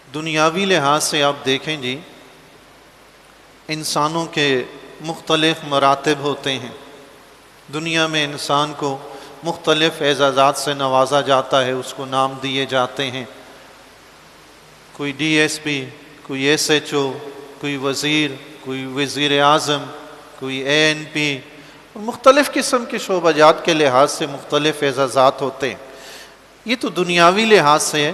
دنیاوی لحاظ سے آپ دیکھیں جی، انسانوں کے مختلف مراتب ہوتے ہیں۔ دنیا میں انسان کو مختلف اعزازات سے نوازا جاتا ہے، اس کو نام دیے جاتے ہیں، کوئی ڈی ایس پی، کوئی ایس ایچ او، کوئی وزیر، کوئی وزیر اعظم، کوئی اے این پی، اور مختلف قسم کے شعبہ جات کے لحاظ سے مختلف اعزازات ہوتے ہیں۔ یہ تو دنیاوی لحاظ سے ہے۔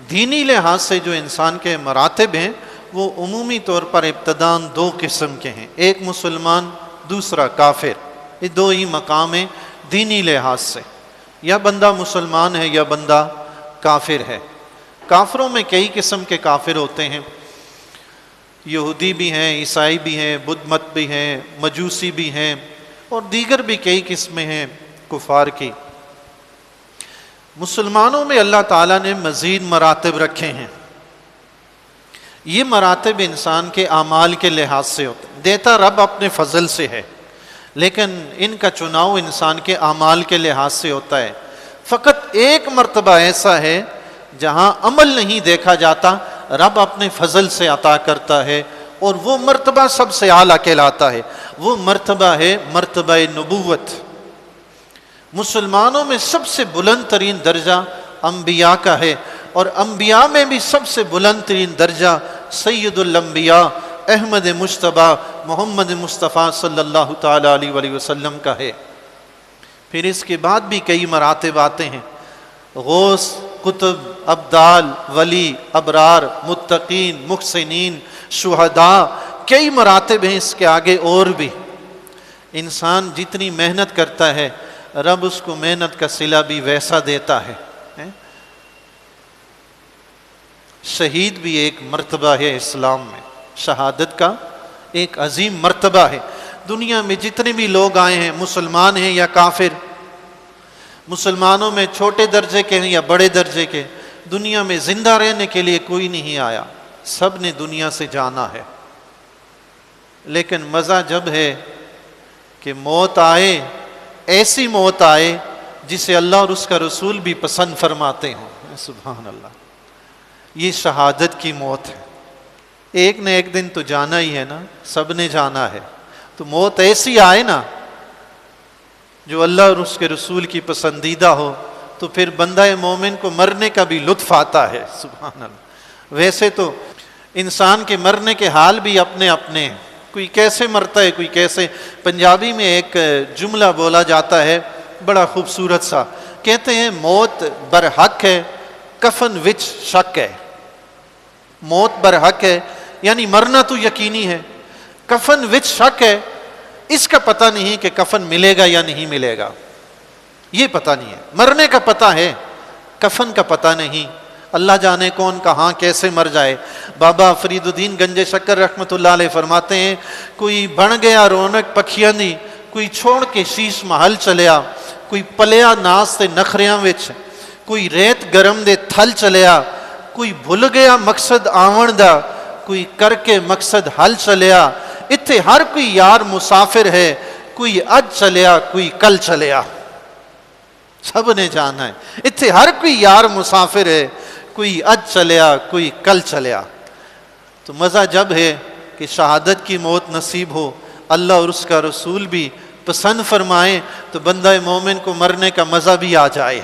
دینی لحاظ سے جو انسان کے مراتب ہیں وہ عمومی طور پر ابتداً دو قسم کے ہیں، ایک مسلمان، دوسرا کافر۔ یہ دو ہی مقام ہیں دینی لحاظ سے، یا بندہ مسلمان ہے یا بندہ کافر ہے۔ کافروں میں کئی قسم کے کافر ہوتے ہیں، یہودی بھی ہیں، عیسائی بھی ہیں، بدھ مت بھی ہیں، مجوسی بھی ہیں، اور دیگر بھی کئی قسمیں ہیں کفار کی۔ مسلمانوں میں اللہ تعالیٰ نے مزید مراتب رکھے ہیں۔ یہ مراتب انسان کے اعمال کے لحاظ سے ہوتے ہیں، دیتا رب اپنے فضل سے ہے، لیکن ان کا چناؤ انسان کے اعمال کے لحاظ سے ہوتا ہے۔ فقط ایک مرتبہ ایسا ہے جہاں عمل نہیں دیکھا جاتا، رب اپنے فضل سے عطا کرتا ہے، اور وہ مرتبہ سب سے اعلیٰ کہلاتا ہے۔ وہ مرتبہ ہے مرتبہ نبوت۔ مسلمانوں میں سب سے بلند ترین درجہ انبیاء کا ہے، اور انبیاء میں بھی سب سے بلند ترین درجہ سید الانبیاء احمد مجتبیٰ محمد مصطفیٰ صلی اللہ تعالیٰ علیہ وآلہ وسلم کا ہے۔ پھر اس کے بعد بھی کئی مراتب آتے ہیں، غوث، قطب، ابدال، ولی، ابرار، متقین، محسنین، شہداء، کئی مراتب ہیں اس کے آگے اور بھی۔ انسان جتنی محنت کرتا ہے رب اس کو محنت کا صلہ بھی ویسا دیتا ہے۔ شہید بھی ایک مرتبہ ہے اسلام میں، شہادت کا ایک عظیم مرتبہ ہے۔ دنیا میں جتنے بھی لوگ آئے ہیں، مسلمان ہیں یا کافر، مسلمانوں میں چھوٹے درجے کے ہیں یا بڑے درجے کے، دنیا میں زندہ رہنے کے لیے کوئی نہیں آیا، سب نے دنیا سے جانا ہے۔ لیکن مزہ جب ہے کہ موت آئے، ایسی موت آئے جسے اللہ اور اس کا رسول بھی پسند فرماتے ہوں۔ سبحان اللہ، یہ شہادت کی موت ہے۔ ایک نہ ایک دن تو جانا ہی ہے نا، سب نے جانا ہے، تو موت ایسی آئے نا جو اللہ اور اس کے رسول کی پسندیدہ ہو، تو پھر بندہ مومن کو مرنے کا بھی لطف آتا ہے۔ سبحان اللہ۔ ویسے تو انسان کے مرنے کے حال بھی اپنے اپنے ہیں، کوئی کیسے مرتا ہے، کوئی کیسے۔ پنجابی میں ایک جملہ بولا جاتا ہے بڑا خوبصورت سا، کہتے ہیں موت برحق ہے، کفن وچ شک ہے۔ موت برحق ہے یعنی مرنا تو یقینی ہے، کفن وچ شک ہے، اس کا پتہ نہیں کہ کفن ملے گا یا نہیں ملے گا، یہ پتہ نہیں ہے۔ مرنے کا پتہ ہے، کفن کا پتہ نہیں، اللہ جانے کون کہاں کیسے مر جائے۔ بابا فرید الدین گنج شکر رحمۃ اللہ علیہ فرماتے ہیں، کوئی بن گیا رونق پکھیاں دی، کوئی چھوڑ کے شیش محل چلیا، کوئی پلیا ناس تے نخریاں وچ، کوئی ریت گرم دے تھل چلیا، کوئی بھول گیا مقصد آون دا، کوئی کر کے مقصد حل چلیا۔ اتھے ہر کوئی یار مسافر ہے، کوئی اج چلیا کوئی کل چلیا۔ سب نے جانا ہے، اتھے ہر کوئی یار مسافر ہے، کوئی اج چلیا کوئی کل چلیا۔ تو مزہ جب ہے کہ شہادت کی موت نصیب ہو، اللہ اور اس کا رسول بھی پسند فرمائیں، تو بندہ مومن کو مرنے کا مزہ بھی آ جائے۔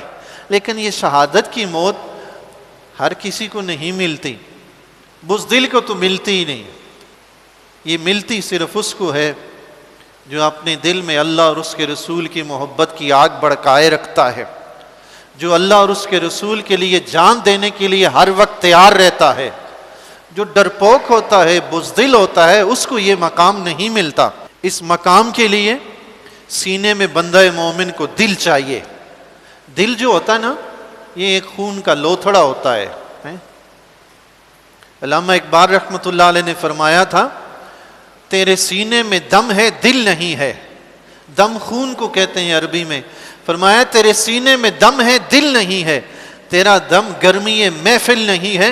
لیکن یہ شہادت کی موت ہر کسی کو نہیں ملتی، بزدل کو تو ملتی ہی نہیں، یہ ملتی صرف اس کو ہے جو اپنے دل میں اللہ اور اس کے رسول کی محبت کی آگ بھڑکائے رکھتا ہے، جو اللہ اور اس کے رسول کے لیے جان دینے کے لیے ہر وقت تیار رہتا ہے۔ جو ڈرپوک ہوتا ہے، بزدل ہوتا ہے، اس کو یہ مقام نہیں ملتا۔ اس مقام کے لیے سینے میں بندہ مومن کو دل چاہیے۔ دل جو ہوتا ہے نا، یہ ایک خون کا لوتھڑا ہوتا ہے۔ علامہ اقبال رحمۃ اللہ علیہ نے فرمایا تھا، تیرے سینے میں دم ہے دل نہیں ہے۔ دم خون کو کہتے ہیں عربی میں۔ فرمایا تیرے سینے میں دم ہے دل نہیں ہے، تیرا دم گرمی محفل نہیں ہے،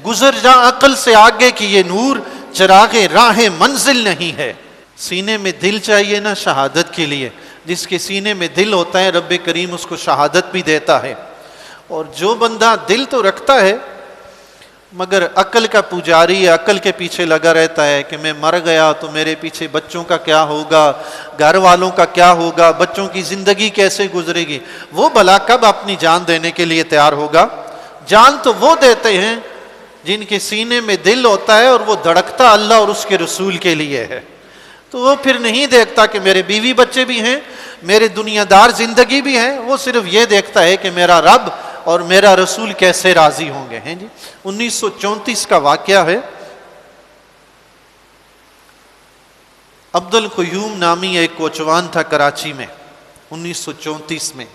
گزر جا عقل سے آگے کی یہ نور، چراغ راہ منزل نہیں ہے۔ سینے میں دل چاہیے نا شہادت کے لیے، جس کے سینے میں دل ہوتا ہے رب کریم اس کو شہادت بھی دیتا ہے۔ اور جو بندہ دل تو رکھتا ہے مگر عقل کا پجاری ہے، عقل کے پیچھے لگا رہتا ہے کہ میں مر گیا تو میرے پیچھے بچوں کا کیا ہوگا، گھر والوں کا کیا ہوگا، بچوں کی زندگی کیسے گزرے گی۔ وہ بھلا کب اپنی جان دینے کے لیے تیار ہوگا؟ جان تو وہ دیتے ہیں جن کے سینے میں دل ہوتا ہے اور وہ دھڑکتا اللہ اور اس کے رسول کے لیے ہے۔ تو وہ پھر نہیں دیکھتا کہ میرے بیوی بچے بھی ہیں، میرے دنیا دار زندگی بھی ہے، وہ صرف یہ دیکھتا ہے کہ میرا رب اور میرا رسول کیسے راضی ہوں گے۔ ہیں جی 1934 کا واقعہ ہے۔ عبد القیوم نامی ایک کوچوان تھا کراچی میں 1934 میں،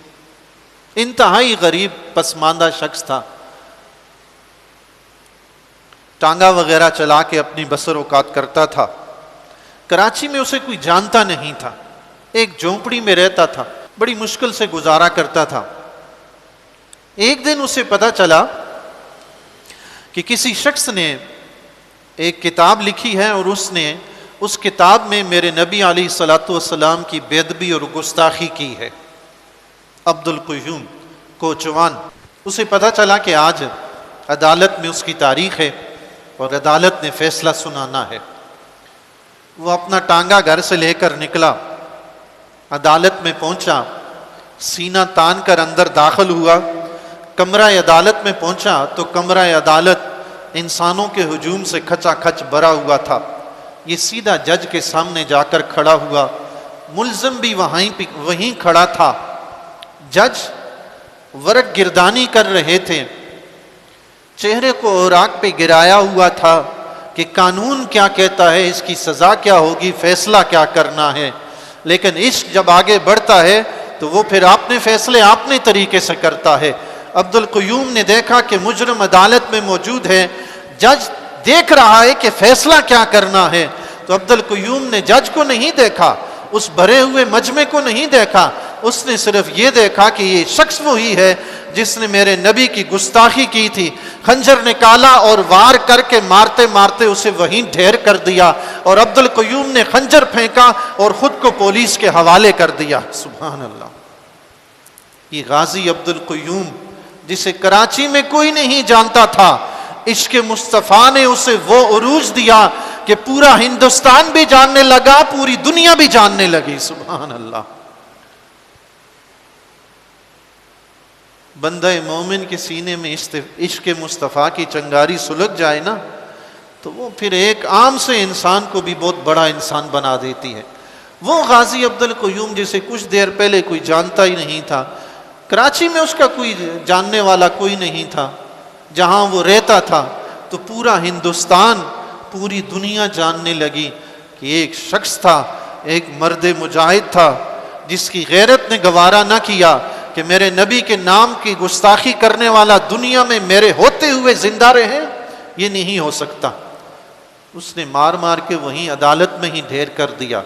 انتہائی غریب پسماندہ شخص تھا، ٹانگا وغیرہ چلا کے اپنی بسر اوقات کرتا تھا۔ کراچی میں اسے کوئی جانتا نہیں تھا، ایک جھونپڑی میں رہتا تھا، بڑی مشکل سے گزارا کرتا تھا۔ ایک دن اسے پتا چلا کہ کسی شخص نے ایک کتاب لکھی ہے اور اس نے اس کتاب میں میرے نبی علیہ الصلوۃ والسلام کی بے ادبی اور گستاخی کی ہے۔ عبد القیوم کوچوان، اسے پتا چلا کہ آج عدالت میں اس کی تاریخ ہے اور عدالت نے فیصلہ سنانا ہے۔ وہ اپنا ٹانگا گھر سے لے کر نکلا، عدالت میں پہنچا، سینہ تان کر اندر داخل ہوا۔ کمرہ عدالت میں پہنچا تو کمرہ عدالت انسانوں کے ہجوم سے کھچا کھچ بھرا ہوا تھا۔ یہ سیدھا جج کے سامنے جا کر کھڑا ہوا، ملزم بھی وہیں کھڑا تھا۔ جج ورق گردانی کر رہے تھے، چہرے کو اوراق پہ گرایا ہوا تھا کہ قانون کیا کہتا ہے، اس کی سزا کیا ہوگی، فیصلہ کیا کرنا ہے۔ لیکن عشق جب آگے بڑھتا ہے تو وہ پھر اپنے فیصلے اپنے طریقے سے کرتا ہے۔ عبد القیوم نے دیکھا کہ مجرم عدالت میں موجود ہے، جج دیکھ رہا ہے کہ فیصلہ کیا کرنا ہے، تو عبد القیوم نے جج کو نہیں دیکھا، اس بھرے ہوئے مجمع کو نہیں دیکھا، اس نے صرف یہ دیکھا کہ یہ شخص وہی ہے جس نے میرے نبی کی گستاخی کی تھی۔ خنجر نکالا اور وار کر کے مارتے مارتے اسے وہیں ڈھیر کر دیا، اور عبد القیوم نے خنجر پھینکا اور خود کو پولیس کے حوالے کر دیا۔ سبحان اللہ۔ یہ غازی عبد القیوم جسے کراچی میں کوئی نہیں جانتا تھا، عشق مصطفیٰ نے اسے وہ عروج دیا کہ پورا ہندوستان بھی جاننے لگا، پوری دنیا بھی جاننے لگی۔ سبحان اللہ۔ بندہ مومن کے سینے میں عشق مصطفیٰ کی چنگاری سلگ جائے نا تو وہ پھر ایک عام سے انسان کو بھی بہت بڑا انسان بنا دیتی ہے۔ وہ غازی عبد القیوم جسے کچھ دیر پہلے کوئی جانتا ہی نہیں تھا، کراچی میں اس کا کوئی جاننے والا کوئی نہیں تھا، جہاں وہ رہتا تھا تو پورا ہندوستان، پوری دنیا جاننے لگی کہ ایک شخص تھا، ایک مرد مجاہد تھا جس کی غیرت نے گوارا نہ کیا کہ میرے نبی کے نام کی گستاخی کرنے والا دنیا میں میرے ہوتے ہوئے زندہ رہے، یہ نہیں ہو سکتا۔ اس نے مار مار کے وہیں عدالت میں ہی ڈھیر کر دیا،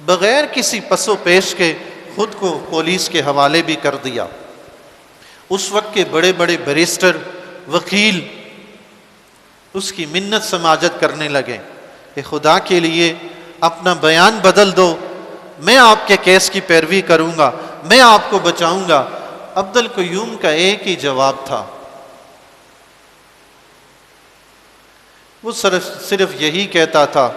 بغیر کسی پس و پیش کے خود کو پولیس کے حوالے بھی کر دیا۔ اس وقت کے بڑے بڑے بیرسٹر، وکیل اس کی منت سماجت کرنے لگے کہ خدا کے لیے اپنا بیان بدل دو، میں آپ کے کیس کی پیروی کروں گا، میں آپ کو بچاؤں گا۔ عبد القیوم کا ایک ہی جواب تھا، وہ صرف یہی کہتا تھا،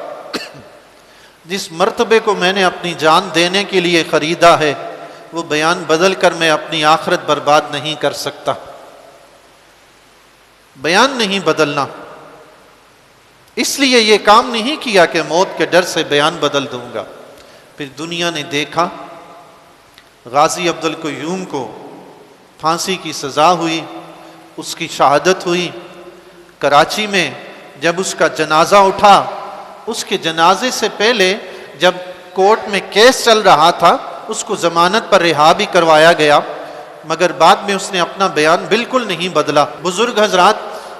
جس مرتبے کو میں نے اپنی جان دینے کے لیے خریدا ہے وہ بیان بدل کر میں اپنی آخرت برباد نہیں کر سکتا۔ بیان نہیں بدلنا، اس لیے یہ کام نہیں کیا کہ موت کے ڈر سے بیان بدل دوں گا۔ پھر دنیا نے دیکھا، غازی عبد القیوم کو پھانسی کی سزا ہوئی، اس کی شہادت ہوئی۔ کراچی میں جب اس کا جنازہ اٹھا، اس کے جنازے سے پہلے جب کورٹ میں کیس چل رہا تھا اس کو ضمانت پر رہا بھی کروایا گیا، مگر بعد میں اس نے اپنا بیان بالکل نہیں بدلا۔ بزرگ حضرات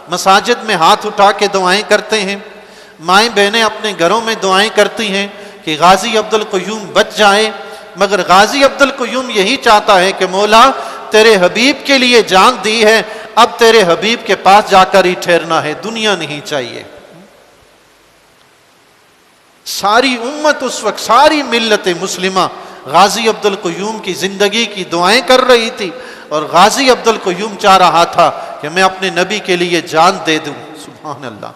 مساجد میں ہاتھ اٹھا کے دعائیں کرتے ہیں، مائیں بہنیں اپنے گھروں میں دعائیں کرتی ہیں کہ غازی عبد القیوم بچ جائے، مگر غازی عبد القیوم یہی چاہتا ہے کہ مولا تیرے حبیب کے لیے جان دی ہے، اب تیرے حبیب کے پاس جا کر ہی ٹھہرنا ہے، دنیا نہیں چاہیے۔ ساری امت اس وقت، ساری ملت مسلمہ غازی عبد القیوم کی زندگی کی دعائیں کر رہی تھی، اور غازی عبد القیوم چاہ رہا تھا کہ میں اپنے نبی کے لیے جان دے دوں۔ سبحان اللہ.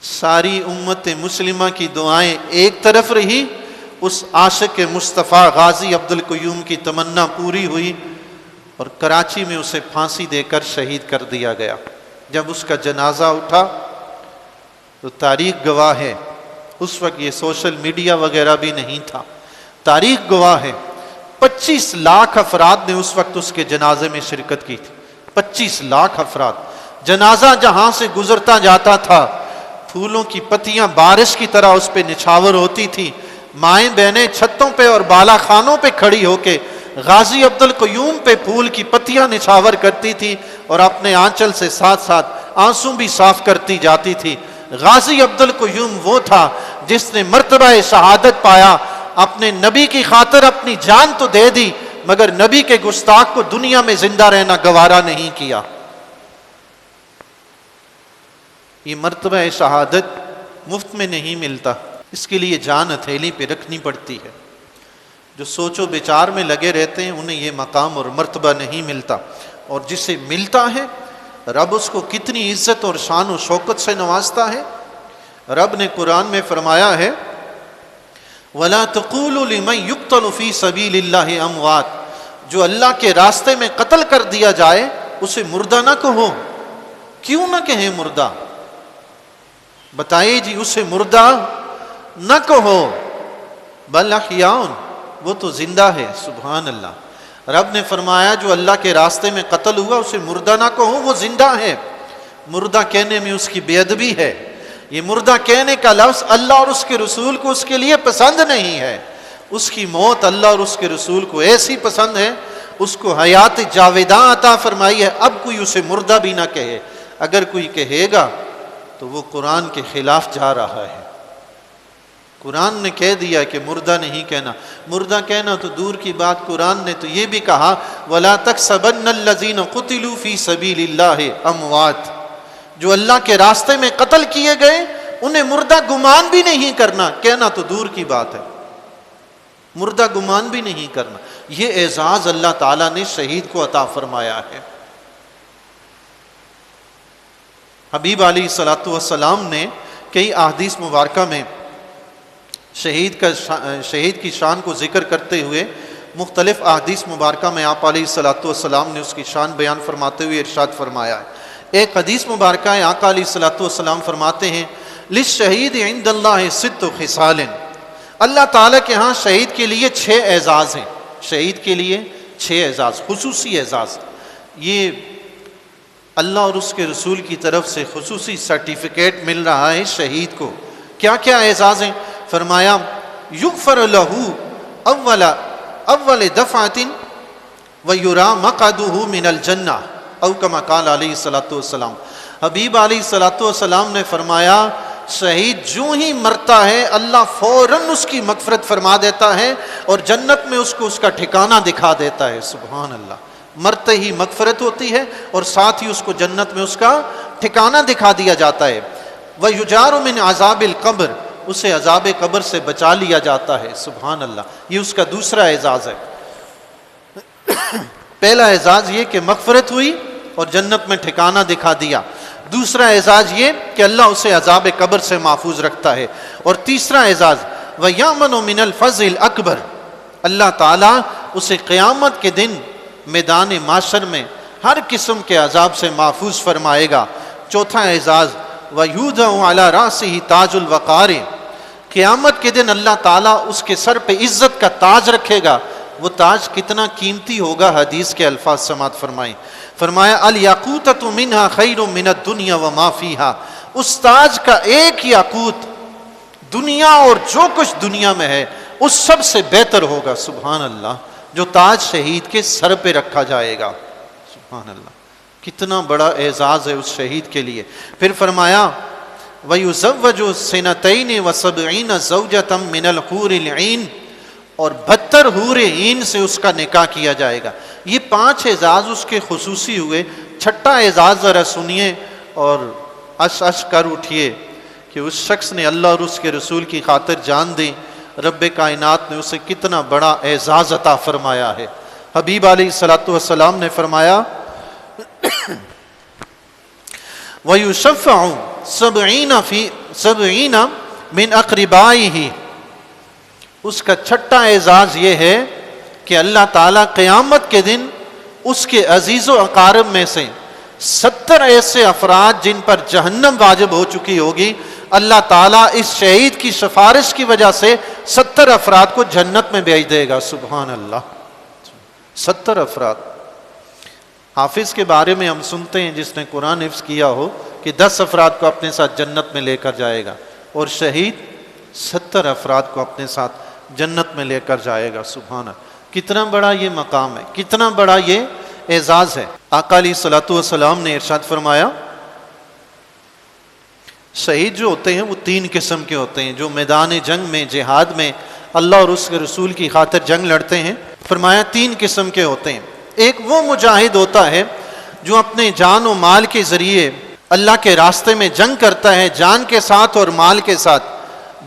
ساری امت مسلمہ کی دعائیں ایک طرف رہی، اس عاشق مصطفیٰ غازی عبدالقیوم کی تمنا پوری ہوئی اور کراچی میں اسے پھانسی دے کر شہید کر دیا گیا. جب اس کا جنازہ اٹھا تو تاریخ گواہ ہے، اس وقت یہ سوشل میڈیا وغیرہ بھی نہیں تھا، تاریخ گواہ ہے 25 لاکھ افراد نے اس وقت اس کے جنازے میں شرکت کی تھی. 25 لاکھ افراد. جنازہ جہاں سے گزرتا جاتا تھا پھولوں کی پتیاں بارش کی طرح اس پہ نچھاور ہوتی تھی. مائیں بہنیں چھتوں پہ اور بالا خانوں پہ کھڑی ہو کے غازی عبدالقیوم پہ پھول کی پتیاں نچھاور کرتی تھی اور اپنے آنچل سے ساتھ ساتھ آنسو بھی صاف کرتی جاتی تھی. غازی عبدالقیوم وہ تھا جس نے مرتبہ شہادت پایا، اپنے نبی کی خاطر اپنی جان تو دے دی مگر نبی کے گستاخ کو دنیا میں زندہ رہنا گوارا نہیں کیا. یہ مرتبہ شہادت مفت میں نہیں ملتا، اس کے لیے جان ہتھیلی پہ رکھنی پڑتی ہے. جو سوچ و بچار میں لگے رہتے ہیں انہیں یہ مقام اور مرتبہ نہیں ملتا، اور جسے ملتا ہے رب اس کو کتنی عزت اور شان و شوکت سے نوازتا ہے. رب نے قرآن میں فرمایا ہے وَلَا تَقُولُوا لِمَنْ يُقْتَلُ فِي سَبِيلِ اللَّهِ أَمْوَاتٍ، جو اللہ کے راستے میں قتل کر دیا جائے اسے مردہ نہ کہو. کیوں نہ کہیں مردہ؟ بتائیے جی، اسے مردہ نہ کہو. بل احیاء، وہ تو زندہ ہے. سبحان اللہ. رب نے فرمایا جو اللہ کے راستے میں قتل ہوا اسے مردہ نہ کہو، وہ زندہ ہے. مردہ کہنے میں اس کی بے ادبی ہے. یہ مردہ کہنے کا لفظ اللہ اور اس کے رسول کو اس کے لیے پسند نہیں ہے. اس کی موت اللہ اور اس کے رسول کو ایسی پسند ہے، اس کو حیات جاویداں عطا فرمائی ہے. اب کوئی اسے مردہ بھی نہ کہے. اگر کوئی کہے گا تو وہ قرآن کے خلاف جا رہا ہے. قرآن نے کہہ دیا کہ مردہ نہیں کہنا. مردہ کہنا تو دور کی بات، قرآن نے تو یہ بھی کہا وَلَا تَحْسَبَنَّ الَّذِينَ قُتِلُوا فِي سَبِيلِ اللَّهِ أَمْوَاتٍ، جو اللہ کے راستے میں قتل کیے گئے انہیں مردہ گمان بھی نہیں کرنا. کہنا تو دور کی بات ہے، مردہ گمان بھی نہیں کرنا. یہ اعزاز اللہ تعالیٰ نے شہید کو عطا فرمایا ہے. حبیب علیہ الصلوۃ والسلام نے کئی احادیث مبارکہ میں شہید کی شان کو ذکر کرتے ہوئے مختلف احادیث مبارکہ میں آپ علیہ الصلوۃ والسلام نے اس کی شان بیان فرماتے ہوئے ارشاد فرمایا ہے. ایک حدیث مبارکہ ہے، آقا علیہ الصلوۃ والسلام فرماتے ہیں للشہید عند اللہ ست خصال، اللہ تعالیٰ کے ہاں شہید کے لیے 6 اعزاز ہیں. شہید کے لیے 6 اعزاز، خصوصی اعزاز. یہ اللہ اور اس کے رسول کی طرف سے خصوصی سرٹیفکیٹ مل رہا ہے شہید کو. کیا کیا اعزاز ہیں؟ فرمایا یغفر لہ اول دفعۃ ویرا مقعدہ من الجنہ او کما قال علیہ الصلوۃ والسلام. حبیب علیہ الصلوۃ والسلام نے فرمایا شہید جو ہی مرتا ہے اللہ فوراً اس کی مغفرت فرما دیتا ہے اور جنت میں اس کو اس کا ٹھکانہ دکھا دیتا ہے. سبحان اللہ. مرتے ہی مغفرت ہوتی ہے اور ساتھ ہی اس کو جنت میں اس کا ٹھکانہ دکھا دیا جاتا ہے. وَيُجَارُ مِنْ عَذَابِ الْقَبْرِ، اسے عذاب قبر سے بچا لیا جاتا ہے. سبحان اللہ. یہ اس کا دوسرا اعزاز ہے. پہلا اعزاز یہ کہ مغفرت ہوئی اور جنت میں ٹھکانہ دکھا دیا. دوسرا اعزاز یہ کہ اللہ اسے عذاب قبر سے محفوظ رکھتا ہے. اور تیسرا اعزاز وَيَأْمَنُ مِنَ الْفَزْعِ الْأَكْبَرِ، اللہ تعالیٰ اسے قیامت کے دن میدان معاشر میں ہر قسم کے عذاب سے محفوظ فرمائے گا. چوتھا اعزاز وَيُوضَعُ عَلَى رَأْسِهِ تَاجُ الْوَقَارِ، قیامت کے دن اللہ تعالیٰ اس کے سر پہ عزت کا تاج رکھے گا. وہ تاج کتنا قیمتی ہوگا، حدیث کے الفاظ سماعت فرمائیں. فرمایا الیاقوتۃ منہا خیر من الدنیا وما فیہا، اس تاج کا ایک یاقوت دنیا اور جو کچھ دنیا میں ہے اس سب سے بہتر ہوگا. سبحان اللہ. جو تاج شہید کے سر پہ رکھا جائے گا. سبحان اللہ. کتنا بڑا اعزاز ہے اس شہید کے لیے. پھر فرمایا وَيُزَوَّجُ سِنَتَيْنِ وَسَبْعِينَ زَوْجَةً مِنَ الْحُورِ الْعِينِ، اور 72 حور عین سے اس کا نکاح کیا جائے گا. یہ 5 اعزاز اس کے خصوصی ہوئے. چھٹا اعزاز ذرا سنیے اور اش کر اٹھیے کہ اس شخص نے اللہ اور اس کے رسول کی خاطر جان دی. رب کائنات نے اسے کتنا بڑا اعزاز عطا فرمایا ہے. حبیب علیہ الصلوۃ والسلام نے فرمایا وَيُشَفَّعُ 70 من اقربائہ، اس کا چھٹا اعزاز یہ ہے کہ اللہ تعالیٰ قیامت کے دن اس کے عزیز و اقارب میں سے 70 ایسے افراد جن پر جہنم واجب ہو چکی ہوگی، اللہ تعالیٰ اس شہید کی سفارش کی وجہ سے 70 افراد کو جنت میں بھیج دے گا۔ سبحان اللہ، 70 افراد۔ حافظ کے بارے میں ہم سنتے ہیں جس نے قرآن حفظ کیا ہو کہ 10 افراد کو اپنے ساتھ جنت میں لے کر جائے گا، اور شہید 70 افراد کو اپنے ساتھ جنت میں لے کر جائے گا۔ سبحان اللہ، کتنا بڑا یہ مقام ہے، کتنا بڑا یہ اعزاز ہے۔ آقا علیہ الصلوۃ والسلام نے ارشاد فرمایا شہید جو ہوتے ہیں وہ 3 قسم کے ہوتے ہیں، جو میدان جنگ میں، جہاد میں اللہ اور اس کے رسول کی خاطر جنگ لڑتے ہیں۔ فرمایا 3 قسم کے ہوتے ہیں۔ ایک وہ مجاہد ہوتا ہے جو اپنے جان و مال کے ذریعے اللہ کے راستے میں جنگ کرتا ہے، جان کے ساتھ اور مال کے ساتھ۔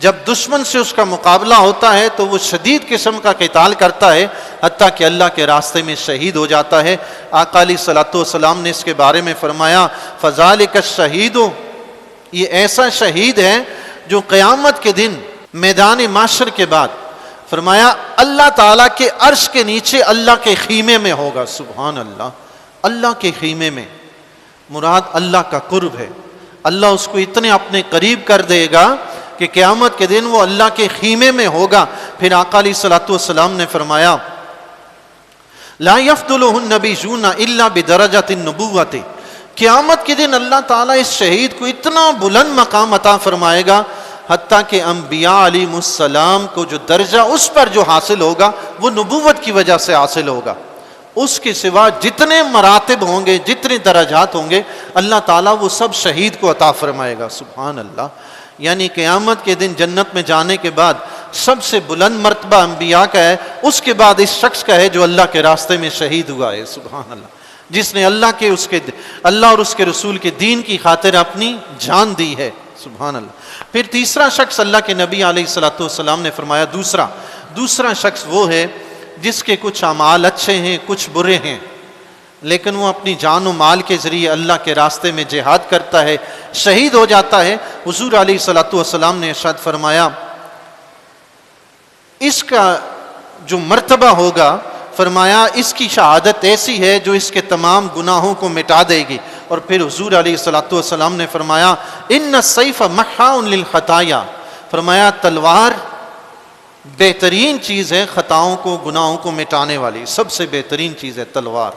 جب دشمن سے اس کا مقابلہ ہوتا ہے تو وہ شدید قسم کا قتال کرتا ہے، حتیٰ کہ اللہ کے راستے میں شہید ہو جاتا ہے۔ آقا علیہ الصلوۃ والسلام نے اس کے بارے میں فرمایا فذالک الشہید، یہ ایسا شہید ہے جو قیامت کے دن میدان محشر کے بعد فرمایا اللہ تعالیٰ کے عرش کے نیچے اللہ کے خیمے میں ہوگا۔ سبحان اللہ، اللہ کے خیمے میں، مراد اللہ کا قرب ہے۔ اللہ اس کو اتنے اپنے قریب کر دے گا کہ قیامت کے دن وہ اللہ کے خیمے میں ہوگا۔ پھر آقا علیہ الصلوۃ والسلام نے فرمایا لا یفضلہ النبیون الا بدرجۃ النبوۃ، قیامت کے دن اللہ تعالیٰ اس شہید کو اتنا بلند مقام عطا فرمائے گا حتیٰ کہ انبیاء علیہ السلام کو جو درجہ اس پر جو حاصل ہوگا وہ نبوت کی وجہ سے حاصل ہوگا۔ اس کے سوا جتنے مراتب ہوں گے، جتنے درجات ہوں گے، اللہ تعالیٰ وہ سب شہید کو عطا فرمائے گا۔ سبحان اللہ، یعنی قیامت کے دن جنت میں جانے کے بعد سب سے بلند مرتبہ انبیاء کا ہے، اس کے بعد اس شخص کا ہے جو اللہ کے راستے میں شہید ہوا ہے۔ سبحان اللہ، جس نے اللہ اور اس کے رسول کے دین کی خاطر اپنی جان دی ہے۔ سبحان اللہ۔ پھر تیسرا شخص اللہ کے نبی علیہ الصلوۃ والسلام نے فرمایا دوسرا شخص وہ ہے جس کے کچھ اعمال اچھے ہیں، کچھ برے ہیں، لیکن وہ اپنی جان و مال کے ذریعے اللہ کے راستے میں جہاد کرتا ہے، شہید ہو جاتا ہے۔ حضور علیہ الصلوۃ والسلام نے ارشاد فرمایا اس کا جو مرتبہ ہوگا، فرمایا اس کی شہادت ایسی ہے جو اس کے تمام گناہوں کو مٹا دے گی۔ اور پھر حضور علیہ الصلوۃ والسلام نے فرمایا ان السیف محاء للخطایا، فرمایا تلوار بہترین چیز ہے خطاؤں کو، گناہوں کو مٹانے والی، سب سے بہترین چیز ہے تلوار۔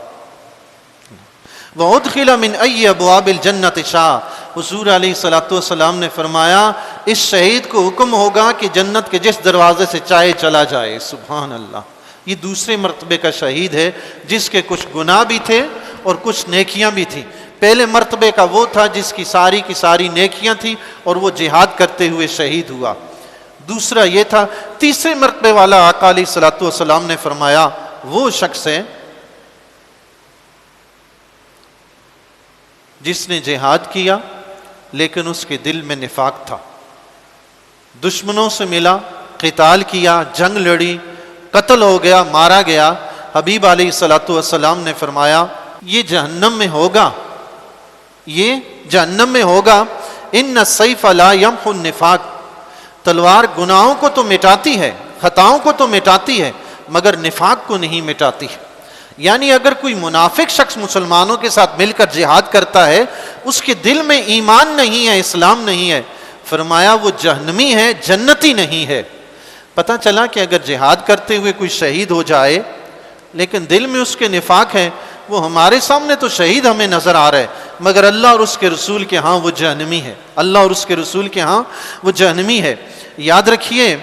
وَأُدْخِلَ مِنْ أَيِّ أَبْوَابِ الْجَنَّةِ شَاءَ، حضور علیہ الصلوۃ والسلام نے فرمایا اس شہید کو حکم ہوگا کہ جنت کے جس دروازے سے چاہے چلا جائے۔ سبحان اللہ، یہ دوسرے مرتبے کا شہید ہے جس کے کچھ گناہ بھی تھے اور کچھ نیکیاں بھی تھیں۔ پہلے مرتبے کا وہ تھا جس کی ساری نیکیاں تھیں اور وہ جہاد کرتے ہوئے شہید ہوا۔ دوسرا یہ تھا، تیسرے مرتبے والا آقا علیہ الصلوۃ والسلام نے فرمایا وہ شخص ہے جس نے جہاد کیا لیکن اس کے دل میں نفاق تھا، دشمنوں سے ملا، قتال کیا، جنگ لڑی، قتل ہو گیا، مارا گیا۔ حبیب علیہ الصلوۃ والسلام نے فرمایا یہ جہنم میں ہوگا، یہ جہنم میں ہوگا۔ ان السیف لا یمحو النفاق، تلوار گناہوں کو تو مٹاتی ہے، خطاؤں کو تو مٹاتی ہے، مگر نفاق کو نہیں مٹاتی۔ یعنی اگر کوئی منافق شخص مسلمانوں کے ساتھ مل کر جہاد کرتا ہے، اس کے دل میں ایمان نہیں ہے، اسلام نہیں ہے، فرمایا وہ جہنمی ہے، جنتی نہیں ہے۔ پتہ چلا کہ اگر جہاد کرتے ہوئے کوئی شہید ہو جائے لیکن دل میں اس کے نفاق ہے، وہ ہمارے سامنے تو شہید ہمیں نظر آ رہا ہے، مگر اللہ اور اس کے رسول کے ہاں وہ جہنمی ہے، اللہ اور اس کے رسول کے ہاں وہ جہنمی ہے۔ یاد رکھیے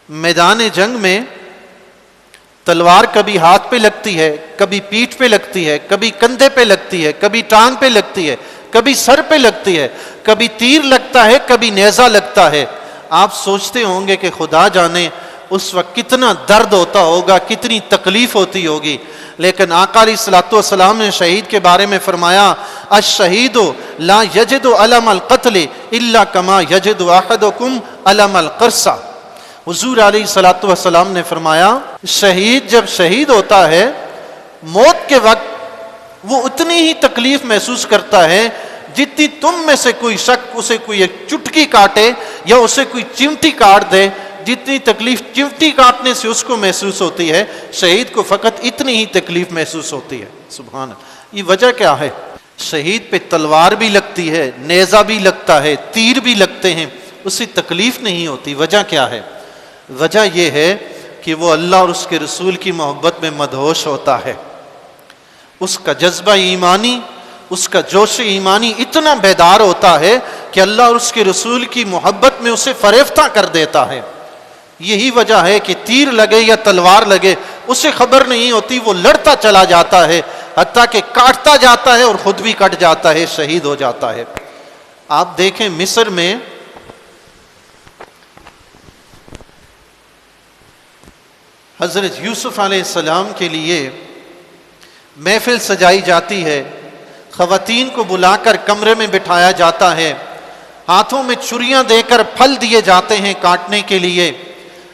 میدان جنگ میں تلوار کبھی ہاتھ پہ لگتی ہے، کبھی پیٹھ پہ لگتی ہے، کبھی کندھے پہ لگتی ہے، کبھی ٹانگ پہ لگتی ہے، کبھی سر پہ لگتی ہے، کبھی تیر لگتا ہے، کبھی نیزہ لگتا ہے۔ آپ سوچتے ہوں گے کہ خدا جانے اس وقت کتنا درد ہوتا ہوگا، کتنی تکلیف ہوتی ہوگی، لیکن آقا علیہ الصلوۃ والسلام نے شہید کے بارے میں فرمایا الشہید لا یجد الم القتل الا کما یجد احدکم الم القرصہ۔ حضور علیہ الصلوۃ والسلام نے فرمایا شہید جب شہید ہوتا ہے موت کے وقت وہ اتنی ہی تکلیف محسوس کرتا ہے جتنی تم میں سے کوئی شخص اسے کوئی ایک چٹکی کاٹے یا اسے کوئی چمٹی کاٹ دے، جتنی تکلیف چمٹی کاٹنے سے اس کو محسوس ہوتی ہے، شہید کو فقط اتنی ہی تکلیف محسوس ہوتی ہے۔ سبحان اللہ۔ یہ وجہ کیا ہے؟ شہید پہ تلوار بھی لگتی ہے، نیزہ بھی لگتا ہے، تیر بھی لگتے ہیں، اسے تکلیف نہیں ہوتی۔ وجہ کیا ہے؟ وجہ یہ ہے کہ وہ اللہ اور اس کے رسول کی محبت میں مدہوش ہوتا ہے۔ اس کا جذبہ ایمانی، اس کا جوش ایمانی اتنا بیدار ہوتا ہے کہ اللہ اور اس کے رسول کی محبت میں اسے فریفتہ کر دیتا ہے۔ یہی وجہ ہے کہ تیر لگے یا تلوار لگے اسے خبر نہیں ہوتی، وہ لڑتا چلا جاتا ہے، حتیٰ کہ کاٹتا جاتا ہے اور خود بھی کٹ جاتا ہے، شہید ہو جاتا ہے۔ آپ دیکھیں مصر میں حضرت یوسف علیہ السلام کے لیے محفل سجائی جاتی ہے، خواتین کو بلا کر کمرے میں بٹھایا جاتا ہے، ہاتھوں میں چھریاں دے کر پھل دیے جاتے ہیں کاٹنے کے لیے،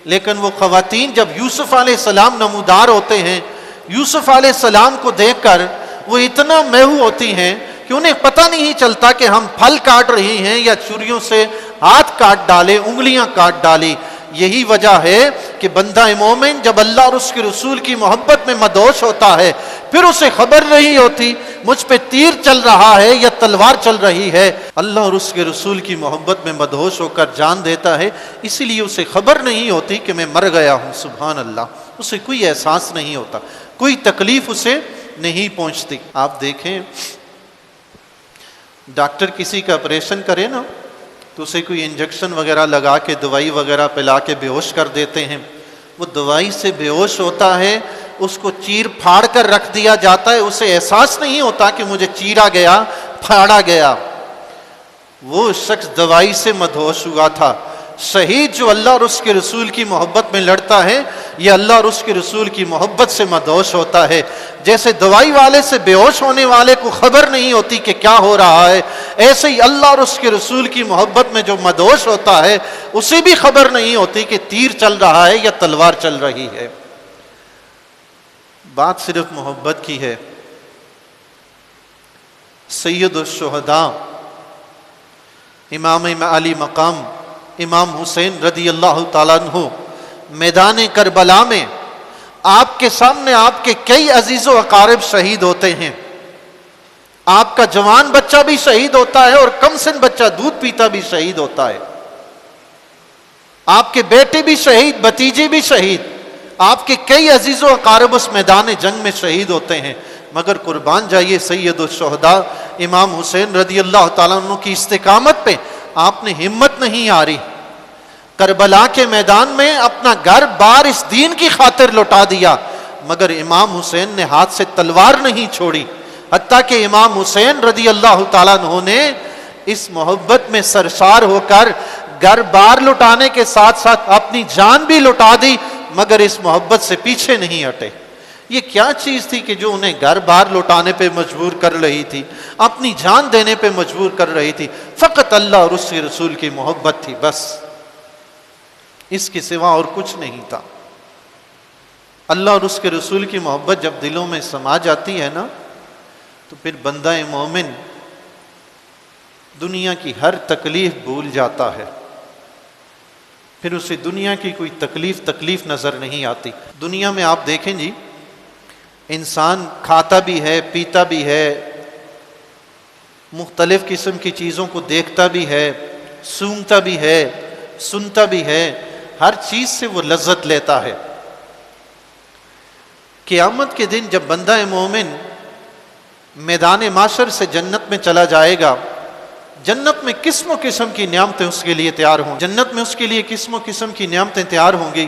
لیکن وہ خواتین جب یوسف علیہ السلام نمودار ہوتے ہیں، یوسف علیہ السلام کو دیکھ کر وہ اتنا محو ہوتی ہیں کہ انہیں پتہ نہیں چلتا کہ ہم پھل کاٹ رہی ہیں یا چھریوں سے ہاتھ کاٹ ڈالے، انگلیاں کاٹ ڈالی۔ یہی وجہ ہے کہ بندہ مومن جب اللہ اور اس کے رسول کی محبت میں مدہوش ہوتا ہے، پھر اسے خبر نہیں ہوتی مجھ پہ تیر چل رہا ہے یا تلوار چل رہی ہے، اللہ اور اس کے رسول کی محبت میں مدہوش ہو کر جان دیتا ہے، اسی لیے اسے خبر نہیں ہوتی کہ میں مر گیا ہوں۔ سبحان اللہ۔ اسے کوئی احساس نہیں ہوتا، کوئی تکلیف اسے نہیں پہنچتی۔ آپ دیکھیں ڈاکٹر کسی کا آپریشن کرے نا تو اسے کوئی انجیکشن وغیرہ لگا کے دوائی وغیرہ پلا کے بے ہوش کر دیتے ہیں، وہ دوائی سے بے ہوش ہوتا ہے، اس کو چیر پھاڑ کر رکھ دیا جاتا ہے، اسے احساس نہیں ہوتا کہ مجھے چیرا گیا، پھاڑا گیا۔ وہ شخص دوائی سے مدہوش ہوا تھا۔ شہید جو اللہ اور اس کے رسول کی محبت میں لڑتا ہے، یہ اللہ اور اس کے رسول کی محبت سے مدہوش ہوتا ہے۔ جیسے دوائی والے سے بے ہوش ہونے والے کو خبر نہیں ہوتی کہ کیا ہو رہا ہے، ایسے ہی اللہ اور اس کے رسول کی محبت میں جو مدہوش ہوتا ہے اسے بھی خبر نہیں ہوتی کہ تیر چل رہا ہے یا تلوار چل رہی ہے۔ بات صرف محبت کی ہے۔ سید الشہداء امام علی مقام امام حسین رضی اللہ تعالیٰ عنہ میدان کربلا میں آپ کے سامنے آپ کے کئی عزیز و اقارب شہید ہوتے ہیں۔ آپ کا جوان بچہ بھی شہید ہوتا ہے اور کم سن بچہ دودھ پیتا بھی شہید ہوتا ہے۔ آپ کے بیٹے بھی شہید، بھتیجے بھی شہید، آپ کے کئی عزیز و اقارب اس میدان جنگ میں شہید ہوتے ہیں، مگر قربان جائیے سید الشہداء امام حسین رضی اللہ تعالیٰ عنہ کی استقامت پہ آپ نے ہمت نہیں ہاری۔ کربلا کے میدان میں اپنا گھر بار اس دین کی خاطر لوٹا دیا، مگر امام حسین نے ہاتھ سے تلوار نہیں چھوڑی، حتیٰ کہ امام حسین رضی اللہ تعالیٰ عنہ نے اس محبت میں سرشار ہو کر گھر بار لٹانے کے ساتھ ساتھ اپنی جان بھی لٹا دی، مگر اس محبت سے پیچھے نہیں ہٹے۔ یہ کیا چیز تھی کہ جو انہیں گھر بار لوٹانے پہ مجبور کر رہی تھی، اپنی جان دینے پہ مجبور کر رہی تھی؟ فقط اللہ اور اس کے رسول کی محبت تھی، بس اس کے سوا اور کچھ نہیں تھا۔ اللہ اور اس کے رسول کی محبت جب دلوں میں سما جاتی ہے نا تو پھر بندہ مومن دنیا کی ہر تکلیف بھول جاتا ہے، پھر اسے دنیا کی کوئی تکلیف نظر نہیں آتی۔ دنیا میں آپ دیکھیں جی، انسان کھاتا بھی ہے، پیتا بھی ہے، مختلف قسم کی چیزوں کو دیکھتا بھی ہے، سونگھتا بھی ہے، سنتا بھی ہے، ہر چیز سے وہ لذت لیتا ہے۔ قیامت کے دن جب بندہ مومن میدان معاشر سے جنت میں چلا جائے گا، جنت میں قسم و قسم کی نعمتیں اس کے لیے تیار ہوں، جنت میں اس کے لیے قسم و قسم کی نعمتیں تیار ہوں گی۔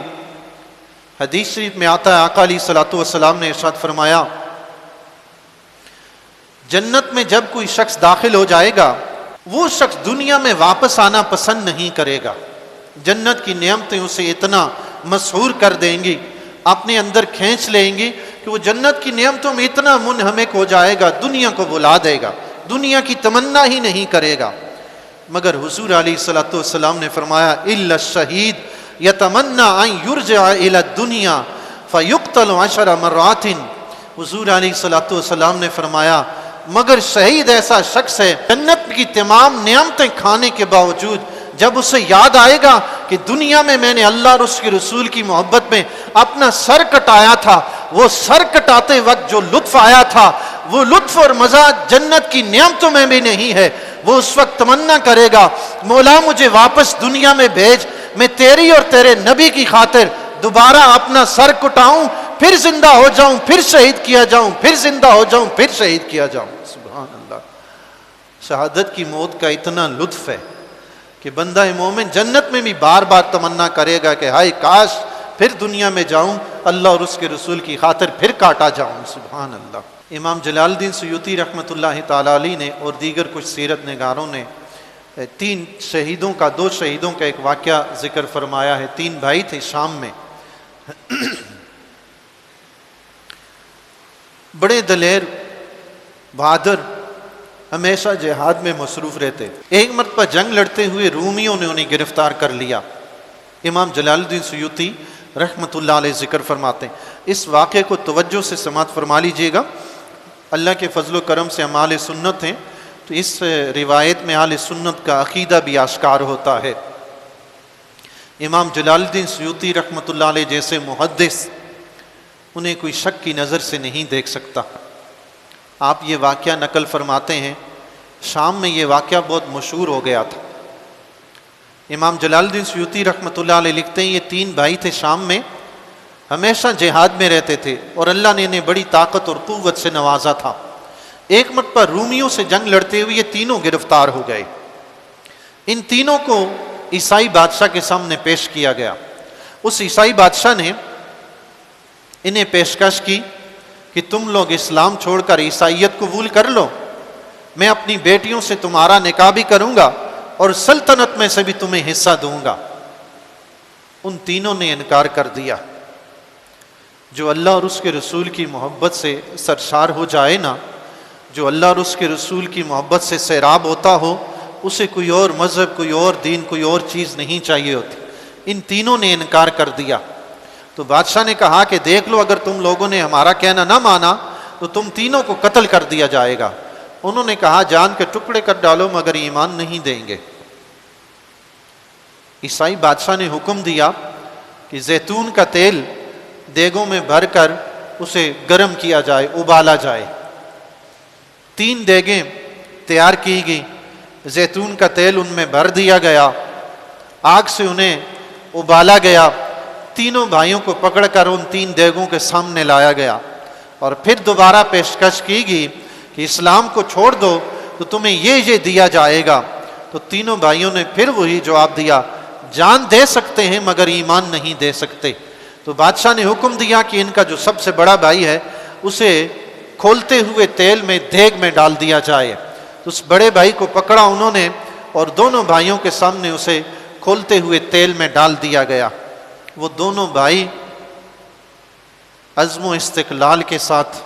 حدیث شریف میں آتا ہے، آقا علیہ الصلوۃ والسلام نے ارشاد فرمایا، جنت میں جب کوئی شخص داخل ہو جائے گا، وہ شخص دنیا میں واپس آنا پسند نہیں کرے گا۔ جنت کی نعمتیں اسے اتنا مسحور کر دیں گی، اپنے اندر کھینچ لیں گی کہ وہ جنت کی نعمتوں میں اتنا منہمک ہو جائے گا، دنیا کو بھلا دے گا، دنیا کی تمنا ہی نہیں کرے گا۔ مگر حضور علیہ الصلوۃ والسلام نے فرمایا، الا الشہید یتمنی ان یرجع الی الدنیا فیقتل 10 مرات۔ حضور علیہ الصلوۃ والسلام نے فرمایا، مگر شہید ایسا شخص ہے جنت کی تمام نعمتیں کھانے کے باوجود جب اسے یاد آئے گا کہ دنیا میں میں نے اللہ اور اس کے رسول کی محبت میں اپنا سر کٹایا تھا، وہ سر کٹاتے وقت جو لطف آیا تھا وہ لطف اور مزہ جنت کی نعمتوں میں بھی نہیں ہے، وہ اس وقت تمنا کرے گا مولا مجھے واپس دنیا میں بھیج، میں تیری اور تیرے نبی کی خاطر دوبارہ اپنا سر کٹاؤں، پھر زندہ ہو جاؤں، پھر شہید کیا جاؤں، پھر زندہ ہو جاؤں، پھر شہید کیا جاؤں۔ سبحان اللہ، شہادت کی موت کا اتنا لطف ہے کہ بندہ مومن جنت میں بھی بار بار تمنا کرے گا کہ ہائے کاش پھر دنیا میں جاؤں، اللہ اور اس کے رسول کی خاطر پھر کاٹا جاؤں۔ سبحان اللہ۔ امام جلال الدین سیوطی رحمۃ اللہ تعالی علیہ نے اور دیگر کچھ سیرت نگاروں نے دو شہیدوں کا ایک واقعہ ذکر فرمایا ہے۔ 3 بھائی تھے شام میں، بڑے دلیر بہادر، ہمیشہ جہاد میں مصروف رہتے۔ ایک مرتبہ جنگ لڑتے ہوئے رومیوں نے انہیں گرفتار کر لیا۔ امام جلال الدین سیوطی رحمۃ اللہ علیہ ذکر فرماتے ہیں، اس واقعے کو توجہ سے سماعت فرما لیجئے گا، اللہ کے فضل و کرم سے ہم اہل سنت ہیں تو اس روایت میں اہل سنت کا عقیدہ بھی آشکار ہوتا ہے۔ امام جلال الدین سیوطی رحمۃ اللہ علیہ جیسے محدث انہیں کوئی شک کی نظر سے نہیں دیکھ سکتا۔ آپ یہ واقعہ نقل فرماتے ہیں، شام میں یہ واقعہ بہت مشہور ہو گیا تھا۔ امام جلال الدین سیوطی رحمۃ اللہ علیہ لکھتے ہیں، یہ 3 بھائی تھے شام میں، ہمیشہ جہاد میں رہتے تھے اور اللہ نے انہیں بڑی طاقت اور قوت سے نوازا تھا۔ ایک مرتبہ رومیوں سے جنگ لڑتے ہوئے یہ تینوں گرفتار ہو گئے۔ ان تینوں کو عیسائی بادشاہ کے سامنے پیش کیا گیا۔ اس عیسائی بادشاہ نے انہیں پیشکش کی کہ تم لوگ اسلام چھوڑ کر عیسائیت قبول کر لو، میں اپنی بیٹیوں سے تمہارا نکاح بھی کروں گا اور سلطنت میں سے بھی تمہیں حصہ دوں گا۔ ان تینوں نے انکار کر دیا۔ جو اللہ اور اس کے رسول کی محبت سے سرشار ہو جائے نا، جو اللہ اور اس کے رسول کی محبت سے سیراب ہوتا ہو، اسے کوئی اور مذہب، کوئی اور دین، کوئی اور چیز نہیں چاہیے ہوتی۔ ان تینوں نے انکار کر دیا۔ تو بادشاہ نے کہا کہ دیکھ لو، اگر تم لوگوں نے ہمارا کہنا نہ مانا تو تم تینوں کو قتل کر دیا جائے گا۔ انہوں نے کہا جان کے ٹکڑے کر ڈالو مگر ایمان نہیں دیں گے۔ عیسائی بادشاہ نے حکم دیا کہ زیتون کا تیل دیگوں میں بھر کر اسے گرم کیا جائے، ابالا جائے۔ 3 دیگیں تیار کی گئی، زیتون کا تیل ان میں بھر دیا گیا، آگ سے انہیں ابالا گیا۔ تینوں بھائیوں کو پکڑ کر ان 3 دیگوں کے سامنے لایا گیا اور پھر دوبارہ پیشکش کی گئی کہ اسلام کو چھوڑ دو تو تمہیں یہ دیا جائے گا۔ تو تینوں بھائیوں نے پھر وہی جواب دیا، جان دے سکتے ہیں مگر ایمان نہیں دے سکتے۔ تو بادشاہ نے حکم دیا کہ ان کا جو سب سے بڑا بھائی ہے اسے کھولتے ہوئے تیل میں دیگ میں ڈال دیا جائے۔ تو اس بڑے بھائی کو پکڑا انہوں نے اور دونوں بھائیوں کے سامنے اسے کھولتے ہوئے تیل میں ڈال دیا گیا۔ وہ دونوں بھائی عزم و استقلال کے ساتھ،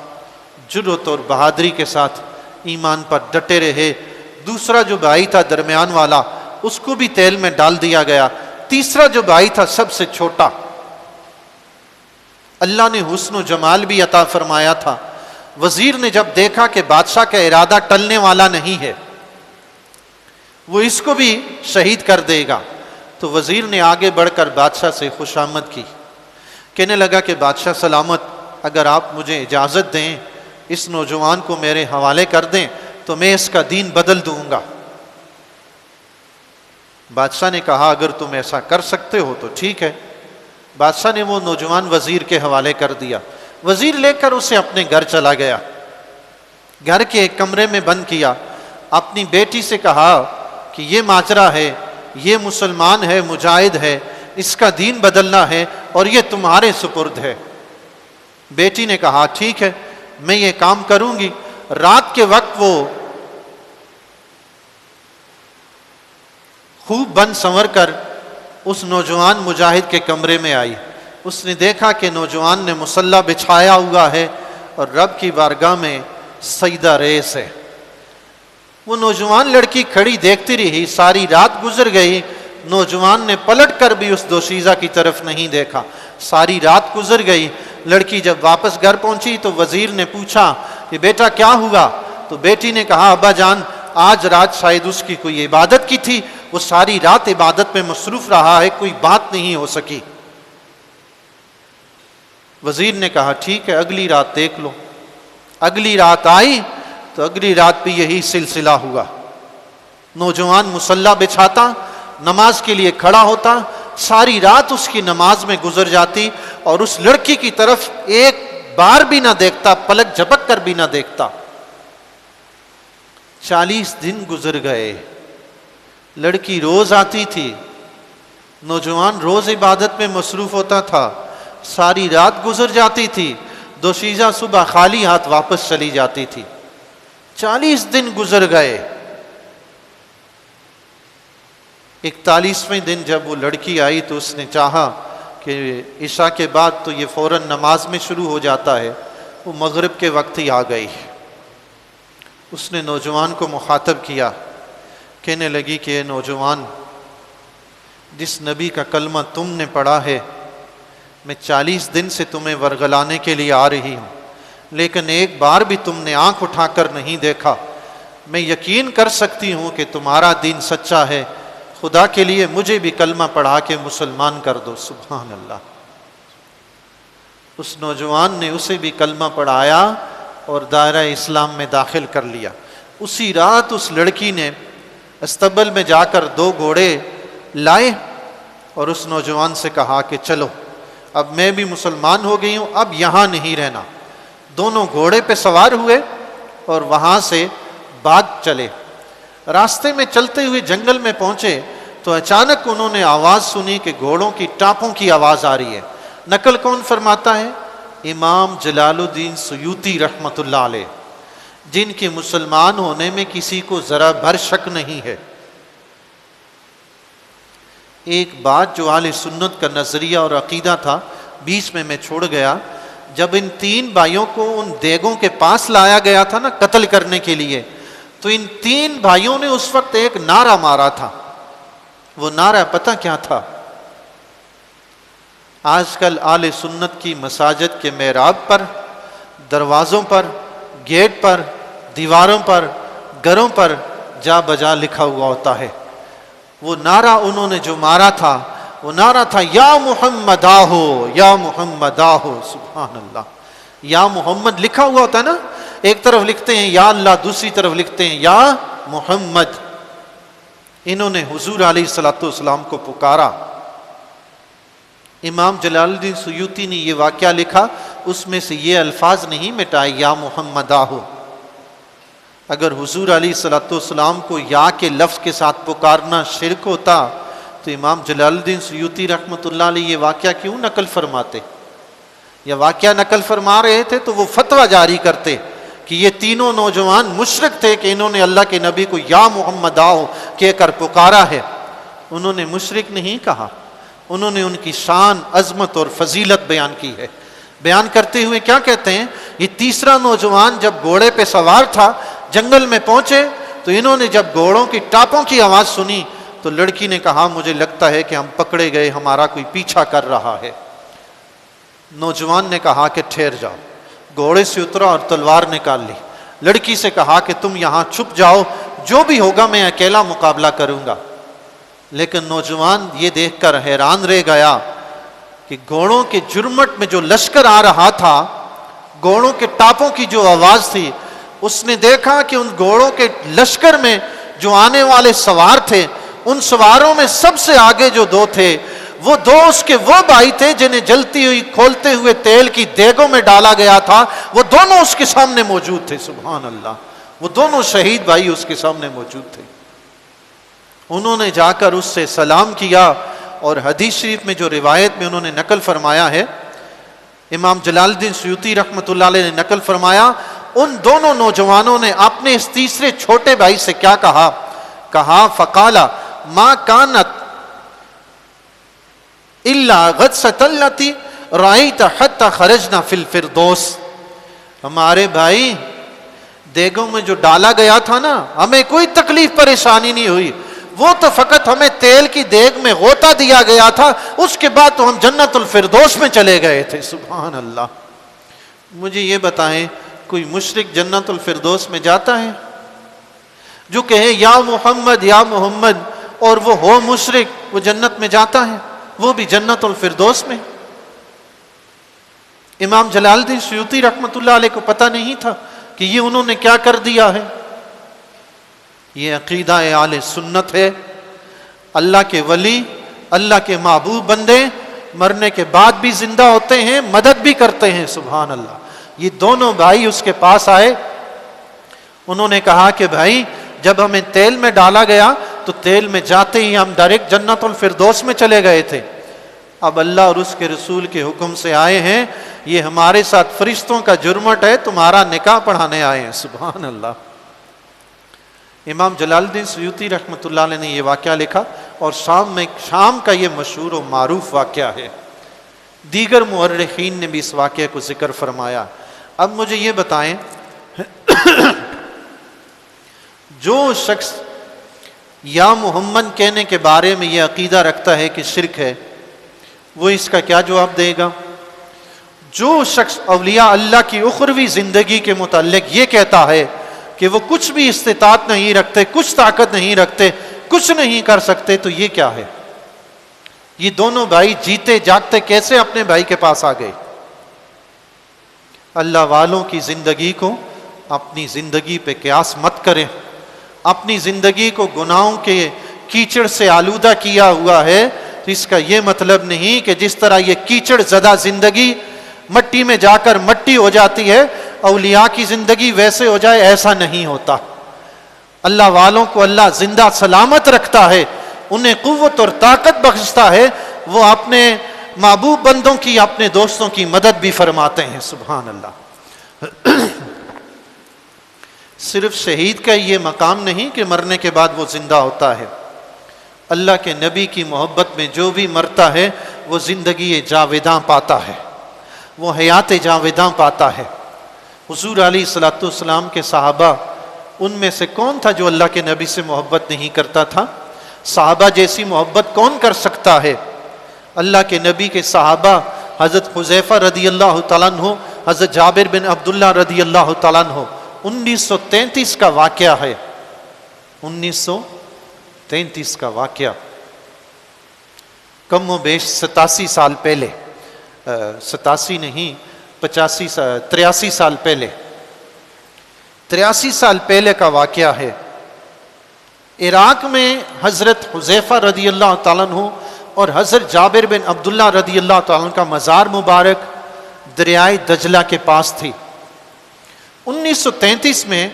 جرأت اور بہادری کے ساتھ ایمان پر ڈٹے رہے۔ دوسرا جو بھائی تھا درمیان والا، اس کو بھی تیل میں ڈال دیا گیا۔ تیسرا جو بھائی تھا سب سے چھوٹا، اللہ نے حسن و جمال بھی عطا فرمایا تھا۔ وزیر نے جب دیکھا کہ بادشاہ کا ارادہ ٹلنے والا نہیں ہے، وہ اس کو بھی شہید کر دے گا، تو وزیر نے آگے بڑھ کر بادشاہ سے خوش آمد کی، کہنے لگا کہ بادشاہ سلامت، اگر آپ مجھے اجازت دیں اس نوجوان کو میرے حوالے کر دیں تو میں اس کا دین بدل دوں گا۔ بادشاہ نے کہا اگر تم ایسا کر سکتے ہو تو ٹھیک ہے۔ بادشاہ نے وہ نوجوان وزیر کے حوالے کر دیا۔ وزیر لے کر اسے اپنے گھر چلا گیا، گھر کے ایک کمرے میں بند کیا، اپنی بیٹی سے کہا کہ یہ ماجرا ہے، یہ مسلمان ہے، مجاہد ہے، اس کا دین بدلنا ہے اور یہ تمہارے سپرد ہے۔ بیٹی نے کہا ٹھیک ہے، میں یہ کام کروں گی۔ رات کے وقت وہ خوب بن سنور کر اس نوجوان مجاہد کے کمرے میں آئی۔ اس نے دیکھا کہ نوجوان نے مصلی بچھایا ہوا ہے اور رب کی بارگاہ میں سجدہ ریز ہے۔ وہ نوجوان لڑکی کھڑی دیکھتی رہی، ساری رات گزر گئی، نوجوان نے پلٹ کر بھی اس دوشیزہ کی طرف نہیں دیکھا۔ ساری رات گزر گئی، لڑکی جب واپس گھر پہنچی تو وزیر نے پوچھا کہ بیٹا کیا ہوا؟ تو بیٹی نے کہا ابا جان آج رات شاید اس کی کوئی عبادت کی تھی، وہ ساری رات عبادت میں مصروف رہا ہے، کوئی بات نہیں ہو سکی۔ وزیر نے کہا ٹھیک ہے اگلی رات دیکھ لو۔ اگلی رات آئی تو اگلی رات بھی یہی سلسلہ ہوا۔ نوجوان مصلی بچھاتا، نماز کے لیے کھڑا ہوتا، ساری رات اس کی نماز میں گزر جاتی اور اس لڑکی کی طرف ایک بار بھی نہ دیکھتا، پلک جھپک کر بھی نہ دیکھتا۔ 40 دن گزر گئے، لڑکی روز آتی تھی، نوجوان روز عبادت میں مصروف ہوتا تھا، ساری رات گزر جاتی تھی، دوشیزہ صبح خالی ہاتھ واپس چلی جاتی تھی۔ 40 دن گزر گئے۔ 41ویں دن جب وہ لڑکی آئی تو اس نے چاہا کہ عشاء کے بعد تو یہ فوراً نماز میں شروع ہو جاتا ہے، وہ مغرب کے وقت ہی آ گئی۔ اس نے نوجوان کو مخاطب کیا، کہنے لگی کہ اے نوجوان، جس نبی کا کلمہ تم نے پڑھا ہے میں 40 دن سے تمہیں ورگلانے کے لیے آ رہی ہوں، لیکن ایک بار بھی تم نے آنکھ اٹھا کر نہیں دیکھا۔ میں یقین کر سکتی ہوں کہ تمہارا دین سچا ہے، خدا کے لیے مجھے بھی کلمہ پڑھا کے مسلمان کر دو۔ سبحان اللہ۔ اس نوجوان نے اسے بھی کلمہ پڑھایا اور دائرہ اسلام میں داخل کر لیا۔ اسی رات اس لڑکی نے استبل میں جا کر 2 گھوڑے لائے اور اس نوجوان سے کہا کہ چلو اب میں بھی مسلمان ہو گئی ہوں، اب یہاں نہیں رہنا۔ دونوں گھوڑے پہ سوار ہوئے اور وہاں سے بھاگ چلے۔ راستے میں چلتے ہوئے جنگل میں پہنچے تو اچانک انہوں نے آواز سنی کہ گھوڑوں کی ٹاپوں کی آواز آ رہی ہے۔ نقل کون فرماتا ہے؟ امام جلال الدین سیوطی رحمۃ اللہ علیہ، جن کے مسلمان ہونے میں کسی کو ذرا بھر شک نہیں ہے۔ ایک بات جو اہل سنت کا نظریہ اور عقیدہ تھا بیچ میں چھوڑ گیا، جب ان 3 بھائیوں کو ان دیگوں کے پاس لایا گیا تھا نا قتل کرنے کے لیے، تو ان 3 بھائیوں نے اس وقت ایک نعرہ مارا تھا۔ وہ نعرہ پتہ کیا تھا؟ آج کل اہل سنت کی مساجد کے محراب پر، دروازوں پر، گیٹ پر، دیواروں پر، گھروں پر جا بجا لکھا ہوا ہوتا ہے۔ وہ نعرہ انہوں نے جو مارا تھا وہ نعرہ تھا یا محمد آہو، یا محمد آہو۔ سبحان اللہ۔ یا محمد لکھا ہوا ہوتا ہے نا، ایک طرف لکھتے ہیں یا اللہ، دوسری طرف لکھتے ہیں یا محمد۔ انہوں نے حضور علیہ الصلوۃ والسلام کو پکارا۔ امام جلال الدین سیوطی نے یہ واقعہ لکھا، اس میں سے یہ الفاظ نہیں مٹائے یا محمد آہو۔ اگر حضور علیہ الصلوۃ والسلام کو یا کے لفظ کے ساتھ پکارنا شرک ہوتا تو امام جلال الدین سیوطی رحمۃ اللہ علیہ یہ واقعہ کیوں نقل فرماتے؟ یا واقعہ نقل فرما رہے تھے تو وہ فتویٰ جاری کرتے کہ یہ تینوں نوجوان مشرک تھے کہ انہوں نے اللہ کے نبی کو یا محمد آؤ کہہ کر پکارا ہے۔ انہوں نے مشرک نہیں کہا، انہوں نے ان کی شان، عظمت اور فضیلت بیان کی ہے۔ بیان کرتے ہوئے کیا کہتے ہیں؟ یہ تیسرا نوجوان جب گھوڑے پہ سوار تھا، جنگل میں پہنچے تو انہوں نے جب گھوڑوں کی ٹاپوں کی آواز سنی تو لڑکی نے کہا مجھے لگتا ہے کہ ہم پکڑے گئے، ہمارا کوئی پیچھا کر رہا ہے۔ نوجوان نے کہا کہ ٹھہر جاؤ، گھوڑے سے اترا اور تلوار نکال لی۔ لڑکی سے کہا کہ تم یہاں چھپ جاؤ، جو بھی ہوگا میں اکیلا مقابلہ کروں گا۔ لیکن نوجوان یہ دیکھ کر حیران رہ گیا کہ گھوڑوں کے جرمٹ میں جو لشکر آ رہا تھا، گھوڑوں کے ٹاپوں کی جو آواز تھی، اس نے دیکھا کہ ان گھوڑوں کے لشکر میں جو آنے والے سوار تھے، ان سواروں میں سب سے آگے جو 2 تھے، وہ 2 اس کے وہ بھائی تھے جنہیں جلتی ہوئی کھولتے ہوئے تیل کی دیگوں میں ڈالا گیا تھا، وہ دونوں اس کے سامنے موجود تھے۔ سبحان اللہ، وہ دونوں شہید بھائی اس کے سامنے موجود تھے۔ انہوں نے جا کر اس سے سلام کیا، اور حدیث شریف میں جو روایت میں انہوں نے نقل فرمایا ہے، امام جلال الدین سیوطی رحمۃ اللہ علیہ نے نقل فرمایا، ان دونوں نوجوانوں نے اپنے اس تیسرے چھوٹے بھائی سے کیا کہا فقالا ما کانت الا غدست التی رأیت حتی خرجنا فی الفردوس۔ ہمارے بھائی، دیگوں میں جو ڈالا گیا تھا نا، ہمیں کوئی تکلیف پریشانی نہیں ہوئی، وہ تو فقط ہمیں تیل کی دیگ میں غوطہ دیا گیا تھا، اس کے بعد تو ہم جنت الفردوس میں چلے گئے تھے۔ سبحان اللہ۔ مجھے یہ بتائیں، کوئی مشرک جنت الفردوس میں جاتا ہے؟ جو کہے یا محمد اور وہ ہو مشرک، وہ جنت میں جاتا ہے، وہ بھی جنت الفردوس میں۔ امام جلال الدین سیوطی رحمۃ اللہ علیہ کو پتہ نہیں تھا کہ یہ انہوں نے کیا کر دیا ہے؟ یہ عقیدہ اہل سنت ہے۔ اللہ کے ولی، اللہ کے محبوب بندے مرنے کے بعد بھی زندہ ہوتے ہیں، مدد بھی کرتے ہیں، سبحان اللہ۔ یہ دونوں بھائی اس کے پاس آئے، انہوں نے کہا کہ بھائی جب ہمیں تیل میں ڈالا گیا تو تیل میں جاتے ہی ہم ڈائریکٹ جنت الفردوس میں چلے گئے تھے، اب اللہ اور اس کے رسول کے حکم سے آئے ہیں، یہ ہمارے ساتھ فرشتوں کا جرمٹ ہے، تمہارا نکاح پڑھانے آئے ہیں، سبحان اللہ۔ امام جلال الدین سیوطی رحمۃ اللہ علیہ نے یہ واقعہ لکھا، اور شام کا یہ مشہور و معروف واقعہ ہے۔ دیگر مورخین نے بھی اس واقعے کو ذکر فرمایا۔ اب مجھے یہ بتائیں، جو شخص یا محمد کہنے کے بارے میں یہ عقیدہ رکھتا ہے کہ شرک ہے، وہ اس کا کیا جواب دے گا؟ جو شخص اولیاء اللہ کی اخروی زندگی کے متعلق یہ کہتا ہے کہ وہ کچھ بھی استطاعت نہیں رکھتے، کچھ طاقت نہیں رکھتے، کچھ نہیں کر سکتے، تو یہ کیا ہے؟ یہ دونوں بھائی جیتے جاگتے کیسے اپنے بھائی کے پاس آ گئے؟ اللہ والوں کی زندگی کو اپنی زندگی پہ قیاس مت کریں۔ اپنی زندگی کو گناہوں کے کیچڑ سے آلودہ کیا ہوا ہے تو اس کا یہ مطلب نہیں کہ جس طرح یہ کیچڑ زدہ زندگی مٹی میں جا کر مٹی ہو جاتی ہے، اولیاء کی زندگی ویسے ہو جائے، ایسا نہیں ہوتا۔ اللہ والوں کو اللہ زندہ سلامت رکھتا ہے، انہیں قوت اور طاقت بخشتا ہے، وہ اپنے محبوب بندوں کی، اپنے دوستوں کی مدد بھی فرماتے ہیں، سبحان اللہ۔ صرف شہید کا یہ مقام نہیں کہ مرنے کے بعد وہ زندہ ہوتا ہے، اللہ کے نبی کی محبت میں جو بھی مرتا ہے وہ زندگی جاوداں پاتا ہے، وہ حیات جاوداں پاتا ہے۔ حضور علیہ الصلوۃ والسلام کے صحابہ، ان میں سے کون تھا جو اللہ کے نبی سے محبت نہیں کرتا تھا؟ صحابہ جیسی محبت کون کر سکتا ہے؟ اللہ کے نبی کے صحابہ حضرت حذیفہ رضی اللہ تعالیٰ عنہ، حضرت جابر بن عبداللہ رضی اللہ تعالیٰ عنہ۔ 1933 کا واقعہ ہے، 1933 کا واقعہ، کم و بیش 87 سال پہلے، 87 نہیں 83 سال پہلے، 83 سال پہلے کا واقعہ ہے۔ عراق میں حضرت حذیفہ رضی اللہ تعالیٰ عنہ اور حضرت جابر بن عبداللہ رضی اللہ تعالیٰ عنہ کا مزار مبارک دریائے دجلہ کے پاس تھی۔ 1933 میں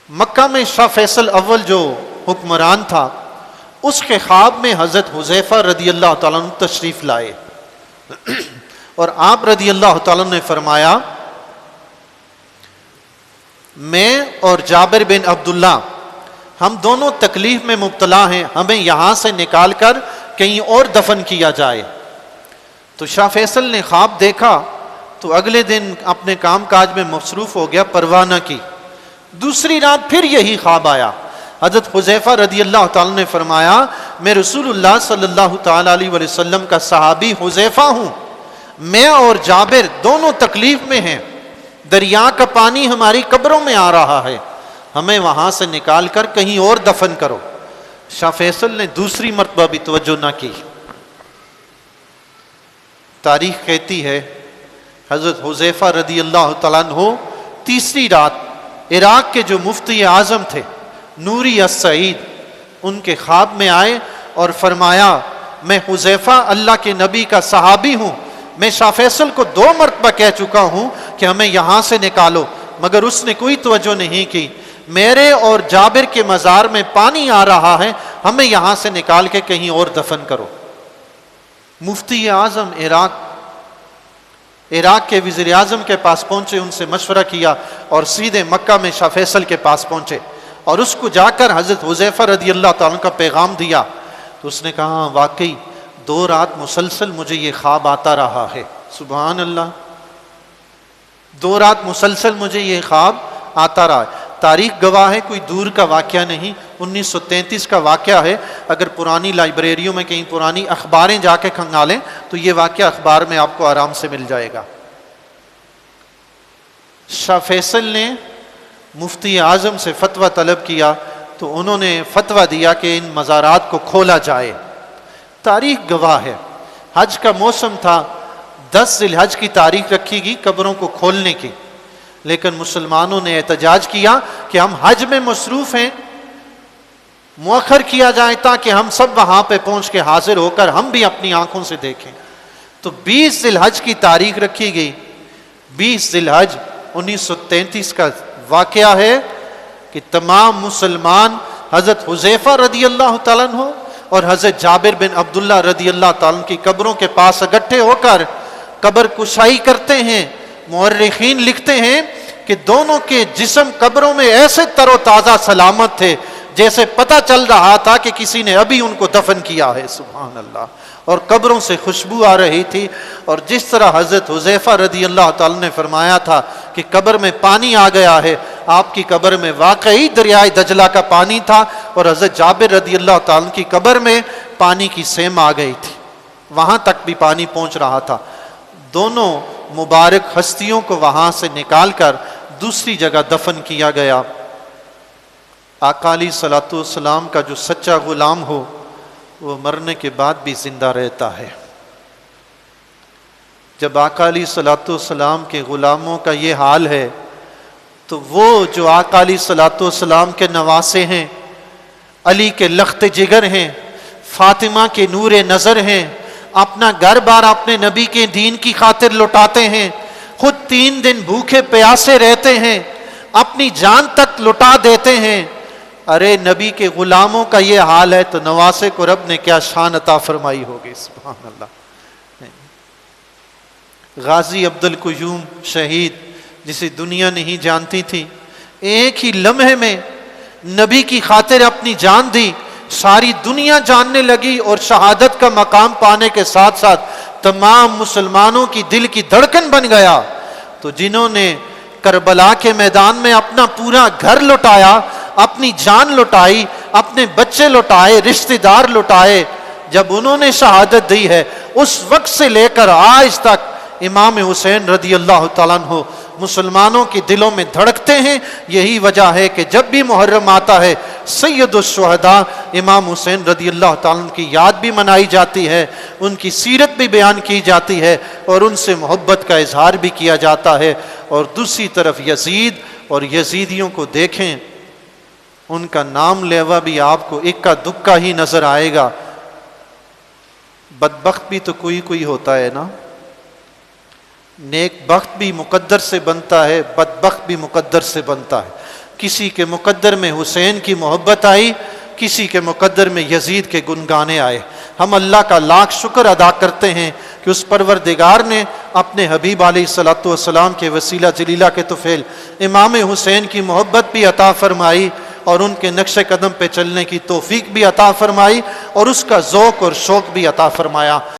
مکہ میں شاہ فیصل اول جو حکمران تھا، اس کے خواب میں حضرت حذیفہ رضی اللہ تعالیٰ عنہ تشریف لائے، اور آپ رضی اللہ تعالیٰ عنہ نے فرمایا، میں اور جابر بن عبداللہ ہم دونوں تکلیف میں مبتلا ہیں، ہمیں یہاں سے نکال کر کہیں اور دفن کیا جائے۔ تو شاہ فیصل نے خواب دیکھا تو اگلے دن اپنے کام کاج میں مصروف ہو گیا، پرواہ نہ کی۔ دوسری رات پھر یہی خواب آیا۔ حضرت حذیفہ رضی اللہ تعالیٰ نے فرمایا، میں رسول اللہ صلی اللہ تعالیٰ علیہ وسلم کا صحابی حذیفہ ہوں، میں اور جابر دونوں تکلیف میں ہیں، دریا کا پانی ہماری قبروں میں آ رہا ہے، ہمیں وہاں سے نکال کر کہیں اور دفن کرو۔ شاہ فیصل نے دوسری مرتبہ بھی توجہ نہ کی۔ تاریخ کہتی ہے حضرت حذیفہ رضی اللہ تعالیٰ عنہ تیسری رات عراق کے جو مفتی اعظم تھے نوری السعید، ان کے خواب میں آئے اور فرمایا، میں حذیفہ اللہ کے نبی کا صحابی ہوں، میں شاہ فیصل کو 2 مرتبہ کہہ چکا ہوں کہ ہمیں یہاں سے نکالو، مگر اس نے کوئی توجہ نہیں کی، میرے اور جابر کے مزار میں پانی آ رہا ہے، ہمیں یہاں سے نکال کے کہیں اور دفن کرو۔ مفتی اعظم عراق کے وزیر اعظم کے پاس پہنچے، ان سے مشورہ کیا اور سیدھے مکہ میں شاہ فیصل کے پاس پہنچے اور اس کو جا کر حضرت حذیفہ رضی اللہ تعالیٰ کا پیغام دیا۔ تو اس نے کہا، واقعی 2 رات مسلسل مجھے یہ خواب آتا رہا ہے، سبحان اللہ، 2 رات مسلسل مجھے یہ خواب آتا رہا ہے۔ تاریخ گواہ ہے، کوئی دور کا واقعہ نہیں، 1933 کا واقعہ ہے۔ اگر پرانی لائبریریوں میں کہیں پرانی اخباریں جا کے کھنگالیں تو یہ واقعہ اخبار میں آپ کو آرام سے مل جائے گا۔ شاہ فیصل نے مفتی اعظم سے فتویٰ طلب کیا تو انہوں نے فتویٰ دیا کہ ان مزارات کو کھولا جائے۔ تاریخ گواہ ہے، حج کا موسم تھا، 10 ذی الحج کی تاریخ رکھی گئی قبروں کو کھولنے کی، لیکن مسلمانوں نے احتجاج کیا کہ ہم حج میں مصروف ہیں، مؤخر کیا جائے تاکہ ہم سب وہاں پہ پہنچ کے حاضر ہو کر ہم بھی اپنی آنکھوں سے دیکھیں۔ تو 20 ذی الحج کی تاریخ رکھی گئی۔ 20 ذی الحج 1933 کا واقعہ ہے کہ تمام مسلمان حضرت حذیفہ رضی اللہ تعالیٰ عنہ اور حضرت جابر بن عبداللہ رضی اللہ تعالیٰ عنہ کی قبروں کے پاس اکٹھے ہو کر قبر کشائی کرتے ہیں۔ مورخین لکھتے ہیں کہ دونوں کے جسم قبروں میں ایسے تر و تازہ سلامت تھے جیسے پتہ چل رہا تھا کہ کسی نے ابھی ان کو دفن کیا ہے، سبحان اللہ، اور قبروں سے خوشبو آ رہی تھی۔ اور جس طرح حضرت حذیفہ رضی اللہ تعالیٰ نے فرمایا تھا کہ قبر میں پانی آ گیا ہے، آپ کی قبر میں واقعی دریائے دجلہ کا پانی تھا، اور حضرت جابر رضی اللہ تعالیٰ کی قبر میں پانی کی سیم آ گئی تھی، وہاں تک بھی پانی پہنچ رہا تھا۔ دونوں مبارک ہستیوں کو وہاں سے نکال کر دوسری جگہ دفن کیا گیا۔ آقا علیہ الصلوۃ والسلام کا جو سچا غلام ہو وہ مرنے کے بعد بھی زندہ رہتا ہے۔ جب آقا علیہ الصلوۃ والسلام کے غلاموں کا یہ حال ہے تو وہ جو آقا علیہ الصلوۃ والسلام کے نواسے ہیں، علی کے لخت جگر ہیں، فاطمہ کے نور نظر ہیں، اپنا گھر بار اپنے نبی کے دین کی خاطر لٹاتے ہیں، خود 3 دن بھوکے پیاسے رہتے ہیں، اپنی جان تک لٹا دیتے ہیں۔ ارے نبی کے غلاموں کا یہ حال ہے تو نواسے کو رب نے کیا شان عطا فرمائی ہوگی، سبحان اللہ۔ غازی عبد القیوم شہید، جسے دنیا نہیں جانتی تھی، ایک ہی لمحے میں نبی کی خاطر اپنی جان دی، ساری دنیا جاننے لگی، اور شہادت کا مقام پانے کے ساتھ ساتھ تمام مسلمانوں کی دل کی دھڑکن بن گیا۔ تو جنہوں نے کربلا کے میدان میں اپنا پورا گھر لٹایا، اپنی جان لٹائی، اپنے بچے لٹائے، رشتہ دار لٹائے، جب انہوں نے شہادت دی ہے، اس وقت سے لے کر آج تک امام حسین رضی اللہ تعالیٰ عنہ مسلمانوں کے دلوں میں دھڑکتے ہیں۔ یہی وجہ ہے کہ جب بھی محرم آتا ہے سید الشہداء امام حسین رضی اللہ تعالیٰ عنہ کی یاد بھی منائی جاتی ہے، ان کی سیرت بھی بیان کی جاتی ہے، اور ان سے محبت کا اظہار بھی کیا جاتا ہے۔ اور دوسری طرف یزید اور یزیدیوں کو دیکھیں، ان کا نام لیوا بھی آپ کو اکا دکا ہی نظر آئے گا۔ بدبخت بھی تو کوئی ہوتا ہے نا، نیک بخت بھی مقدر سے بنتا ہے، بدبخت بھی مقدر سے بنتا ہے۔ کسی کے مقدر میں حسین کی محبت آئی، کسی کے مقدر میں یزید کے گنگانے آئے۔ ہم اللہ کا لاکھ شکر ادا کرتے ہیں کہ اس پروردگار نے اپنے حبیب علیہ الصلوۃ والسلام کے وسیلہ جلیلہ کے طفیل امام حسین کی محبت بھی عطا فرمائی، اور ان کے نقش قدم پہ چلنے کی توفیق بھی عطا فرمائی، اور اس کا ذوق اور شوق بھی عطا فرمایا۔